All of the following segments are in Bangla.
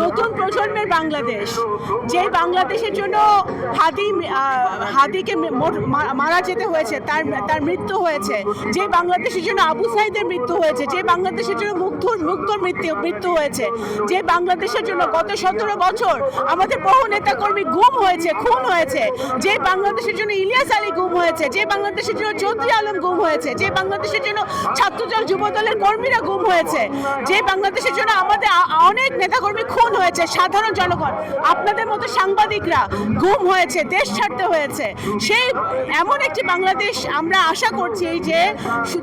নতুন প্রজন্মের বাংলাদেশ, যে বাংলাদেশের জন্য হাদিকে মারা যেতে হয়েছে, তার মৃত্যু হয়েছে, যে বাংলাদেশের জন্য আবু সাইদের মৃত্যু হয়েছে, যে বাংলাদেশের জন্য মুগ্ধর মৃত্যু হয়েছে, যে বাংলাদেশের জন্য গত 17 বছর আমাদের বহু নেতাকর্মী গুম হয়েছে, খুন হয়েছে, যে বাংলাদেশের জন্য ইলিয়াস আলী গুম হয়েছে, যে বাংলাদেশের জন্য চৌধুরী আলম গুম হয়েছে, যে বাংলাদেশের জন্য ছাত্রদল যুবদলের কর্মীরা গুম হয়েছে, যে বাংলাদেশের জন্য আমাদের অনেক নেতাকর্মী খুন হয়েছে, সাধারণ জনগণ আপনাদের মতো সাংবাদিকরা গুম হয়েছে, দেশ ছাড়তে হয়েছে। সেই এমন একটি বাংলাদেশ আমরা আশা করছি যে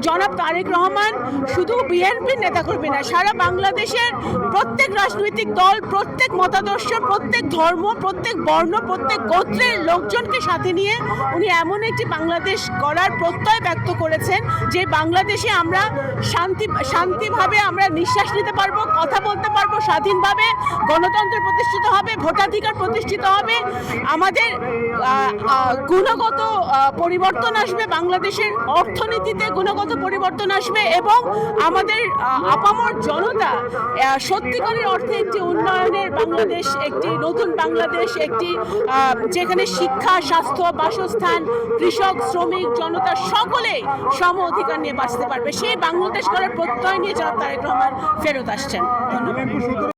জনাব তারেক রহমান শুধু বিএনপির নেতাকর্মী না, সারা বাংলাদেশের প্রত্যেক রাজনৈতিক দল, প্রত্যেক মতাদর্শ, প্রত্যেক ধর্ম, প্রত্যেক বর্ণ, প্রত্যেক গোত্রের লোকজনকে সাথে নিয়ে উনি এমন একটি বাংলাদেশ গড়ার প্রত্যয় ব্যক্ত করেছেন যে বাংলাদেশে আমরা শান্তিভাবে আমরা নিঃশ্বাস নিতে পারবো, কথা বলতে পারবো স্বাধীনভাবে, গণতন্ত্র প্রতিষ্ঠিত হবে, ভোটাধিকার প্রতিষ্ঠিত হবে, আমাদের গুণগত পরিবর্তন আসবে, বাংলাদেশের অর্থনীতিতে গুণগত পরিবর্তন আসবে এবং আমাদের আপামর জনতা সত্যিকারের অর্থে একটি উন্নয়নের বাংলাদেশ, একটি নতুন বাংলাদেশ, একটি যেখানে শিক্ষা, স্বাস্থ্য, বাসস্থান, কৃষক, শ্রমিক, জনতা সকলেই সম অধিকার নিয়ে বাঁচতে পারবে। সেই বাংলাদেশ গড়ার প্রত্যয় নিয়ে জনাব তারেক রহমান ফেরত আসছেন। ধন্যবাদ।